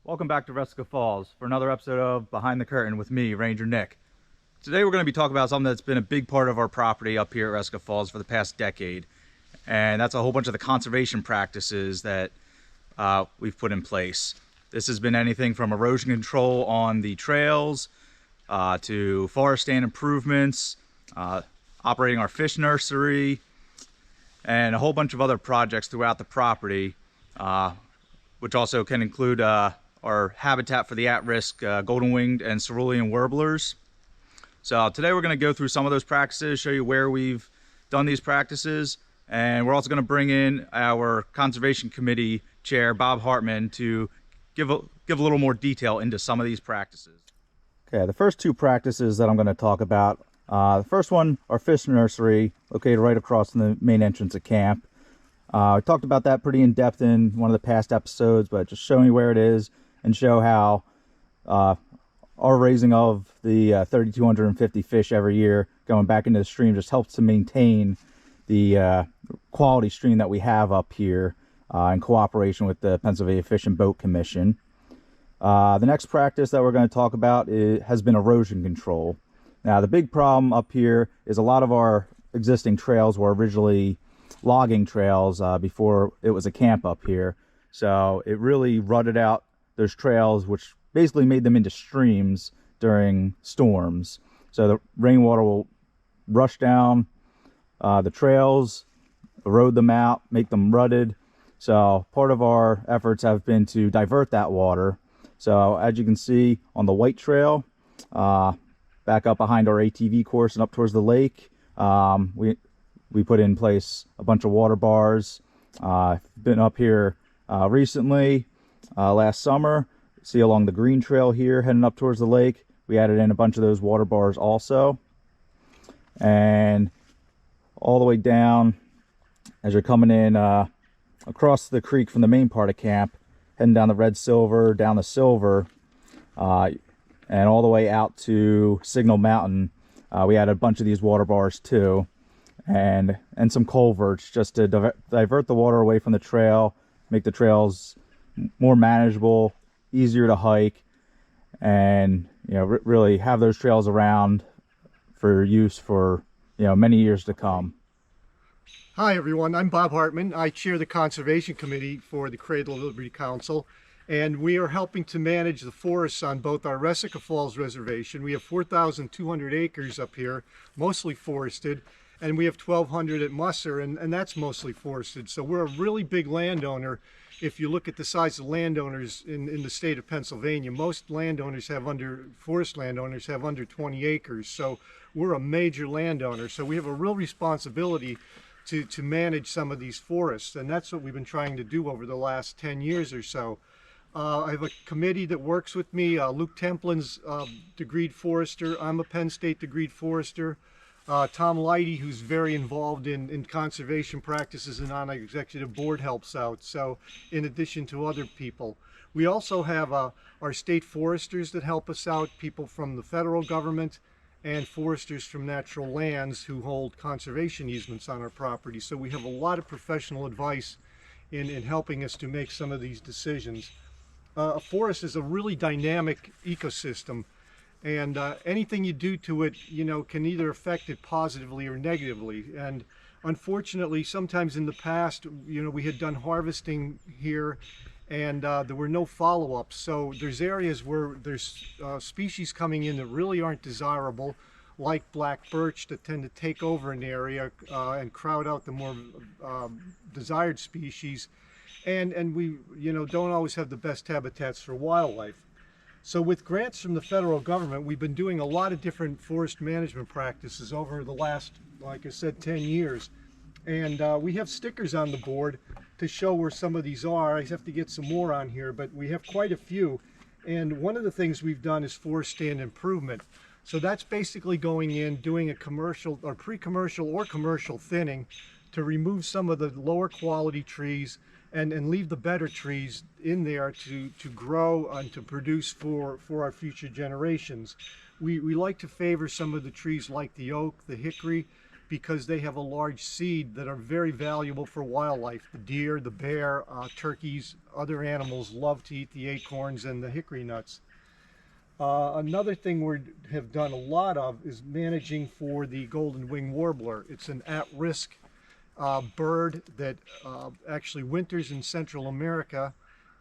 Welcome back to Resca Falls for another episode of Behind the Curtain with me, Ranger Nick. Today we're going to be talking about something that's been a big part of our property up here at Resca Falls for the past decade, and that's a whole bunch of the conservation practices that we've put in place. This has been anything from erosion control on the trails to forest stand improvements, operating our fish nursery, and a whole bunch of other projects throughout the property, which also can include our habitat for the at-risk golden-winged and cerulean warblers. So today we're going to go through some of those practices, show you where we've done these practices, and we're also going to bring in our Conservation Committee Chair, Bob Hartman, to give a little more detail into some of these practices. Okay, the first two practices that I'm going to talk about, the first one, our fish nursery, located right across from the main entrance of camp. We talked about that pretty in depth in one of the past episodes, but just showing you where it is and show how our raising of the 3,250 fish every year going back into the stream just helps to maintain the quality stream that we have up here in cooperation with the Pennsylvania Fish and Boat Commission. The next practice that we're going to talk about has been erosion control. Now, the big problem up here is a lot of our existing trails were originally logging trails before it was a camp up here. So it really rutted out those trails, which basically made them into streams during storms. So the rainwater will rush down the trails, erode them out, make them rutted. So part of our efforts have been to divert that water. So as you can see on the White Trail, back up behind our ATV course and up towards the lake, we put in place a bunch of water bars. Been up here recently, last summer. See along the green trail here heading up towards the lake, we added in a bunch of those water bars also. And all the way down as you're coming in across the creek from the main part of camp, heading down the Red Silver, down the Silver, and all the way out to Signal Mountain, we added a bunch of these water bars too, and some culverts just to divert the water away from the trail, make the trails more manageable, easier to hike, and really have those trails around for use for many years to come. Hi everyone, I'm Bob Hartman. I chair the Conservation Committee for the Cradle of Liberty Council, and we are helping to manage the forests on both our Resica Falls Reservation. We have 4,200 acres up here, mostly forested, and we have 1,200 at Musser, and that's mostly forested. So we're a really big landowner. If you look at the size of landowners in the state of Pennsylvania, most landowners forest landowners have under 20 acres. So we're a major landowner. So we have a real responsibility to manage some of these forests. And that's what we've been trying to do over the last 10 years or so. I have a committee that works with me. Luke Templin's degreed forester. I'm a Penn State degreed forester. Tom Leidy, who's very involved in conservation practices and on our executive board, helps out. So in addition to other people, we also have our state foresters that help us out, people from the federal government and foresters from natural lands who hold conservation easements on our property. So we have a lot of professional advice in helping us to make some of these decisions. A forest is a really dynamic ecosystem. And anything you do to it, can either affect it positively or negatively. And unfortunately, sometimes in the past, we had done harvesting here and there were no follow-ups. So there's areas where there's species coming in that really aren't desirable, like black birch, that tend to take over an area and crowd out the more desired species. And we, don't always have the best habitats for wildlife. So with grants from the federal government, we've been doing a lot of different forest management practices over the last, like I said, 10 years. And we have stickers on the board to show where some of these are. I have to get some more on here, but we have quite a few. And one of the things we've done is forest stand improvement. So that's basically going in, doing a commercial or pre-commercial or commercial thinning to remove some of the lower quality trees and leave the better trees in there to grow and to produce for our future generations. We like to favor some of the trees like the oak, the hickory, because they have a large seed that are very valuable for wildlife. The deer, the bear, turkeys, other animals love to eat the acorns and the hickory nuts. Another thing we have done a lot of is managing for the golden wing warbler. It's an at-risk bird that actually winters in Central America,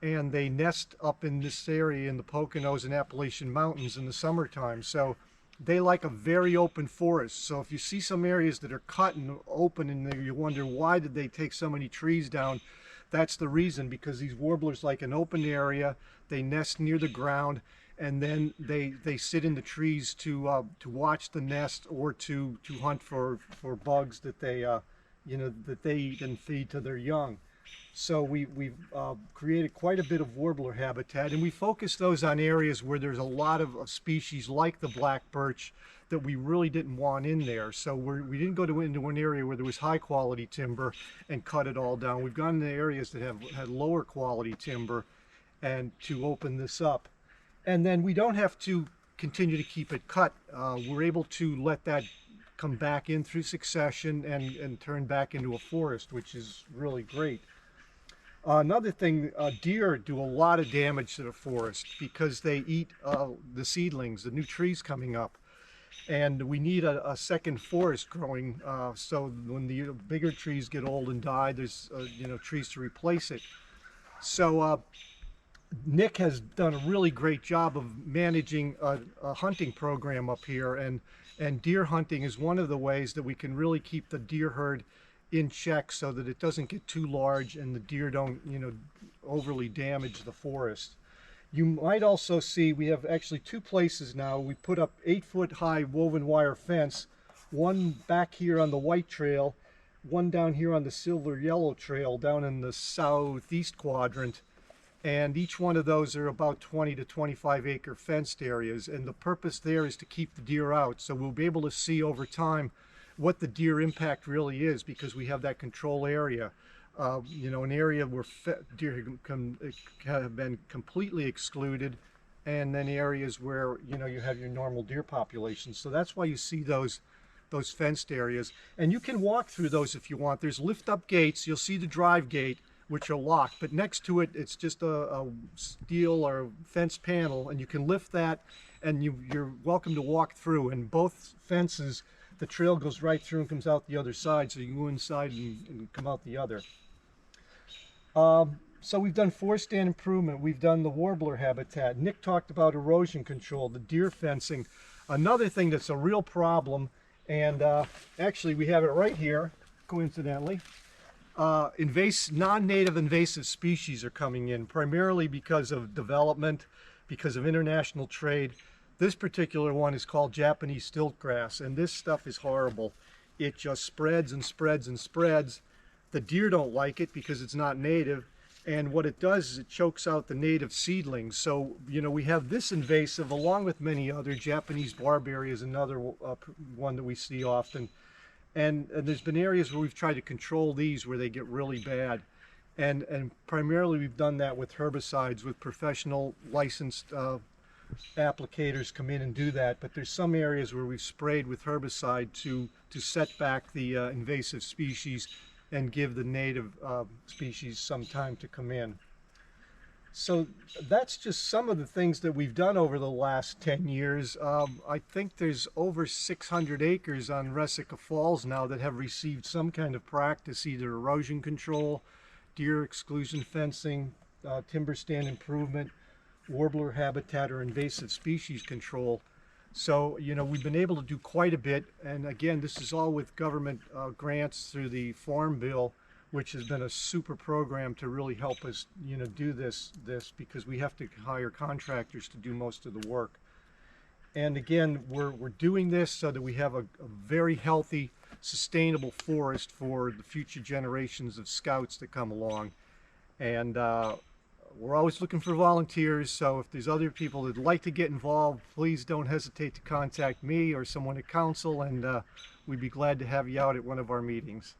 and they nest up in this area in the Poconos and Appalachian Mountains in the summertime. So they like a very open forest. So if you see some areas that are cut and open in there, you wonder why did they take so many trees down. That's the reason, because these warblers like an open area. They nest near the ground, and then they sit in the trees to watch the nest, or to hunt for bugs that they that they eat and feed to their young. So we've created quite a bit of warbler habitat, and we focus those on areas where there's a lot of species like the black birch that we really didn't want in there. So we didn't go into an area where there was high quality timber and cut it all down. We've gone into areas that have had lower quality timber and to open this up. And then we don't have to continue to keep it cut. We're able to let that come back in through succession and turn back into a forest, which is really great. Another thing, deer do a lot of damage to the forest because they eat the seedlings, the new trees coming up. And we need a second forest growing, so when the bigger trees get old and die, there's trees to replace it. So Nick has done a really great job of managing a hunting program up here, and deer hunting is one of the ways that we can really keep the deer herd in check so that it doesn't get too large and the deer don't overly damage the forest. You might also see we have actually two places now. We put up 8-foot high woven wire fence, one back here on the white trail, one down here on the silver yellow trail down in the southeast quadrant. And each one of those are about 20 to 25 acre fenced areas. And the purpose there is to keep the deer out. So we'll be able to see over time what the deer impact really is, because we have that control area. An area where deer have been completely excluded, and then areas where you have your normal deer population. So that's why you see those fenced areas, and you can walk through those if you want. There's lift up gates. You'll see the drive gate, which are locked, but next to it it's just a steel or fence panel, and you can lift that, and you're welcome to walk through. And both fences, the trail goes right through and comes out the other side, so you can go inside and come out the other. So we've done forest stand improvement, we've done the warbler habitat. Nick talked about erosion control, the deer fencing. Another thing that's a real problem, and actually we have it right here, coincidentally. Non-native invasive species are coming in, primarily because of development, because of international trade. This particular one is called Japanese stiltgrass, and this stuff is horrible. It just spreads and spreads and spreads. The deer don't like it because it's not native, and what it does is it chokes out the native seedlings. So we have this invasive along with many other. Japanese barberry is another one that we see often, and there's been areas where we've tried to control these where they get really bad, and primarily we've done that with herbicides, with professional licensed applicators come in and do that. But there's some areas where we've sprayed with herbicide to set back the invasive species and give the native species some time to come in. So that's just some of the things that we've done over the last 10 years. I think there's over 600 acres on Resica Falls now that have received some kind of practice, either erosion control, deer exclusion fencing, timber stand improvement, warbler habitat, or invasive species control. So, we've been able to do quite a bit, and again, this is all with government grants through the Farm Bill, which has been a super program to really help us, do this because we have to hire contractors to do most of the work. And again, we're doing this so that we have a very healthy, sustainable forest for the future generations of scouts that come along. And we're always looking for volunteers, so if there's other people that'd like to get involved, please don't hesitate to contact me or someone at council, and we'd be glad to have you out at one of our meetings.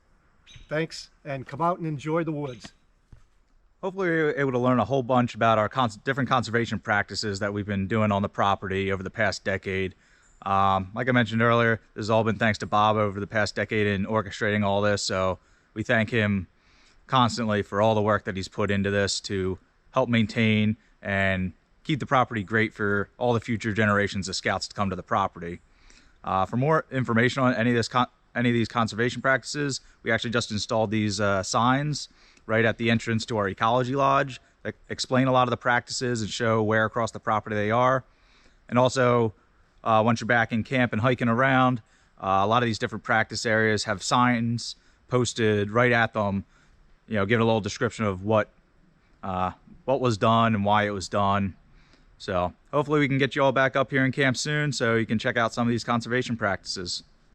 Thanks, and come out and enjoy the woods. Hopefully you're able to learn a whole bunch about our different conservation practices that we've been doing on the property over the past decade. Like I mentioned earlier, this has all been thanks to Bob over the past decade in orchestrating all this. So we thank him constantly for all the work that he's put into this to help maintain and keep the property great for all the future generations of scouts to come to the property. For more information on any of these conservation practices, we actually just installed these signs right at the entrance to our ecology lodge that explain a lot of the practices and show where across the property they are. And also, once you're back in camp and hiking around, a lot of these different practice areas have signs posted right at them, giving a little description of what was done and why it was done. So hopefully we can get you all back up here in camp soon so you can check out some of these conservation practices.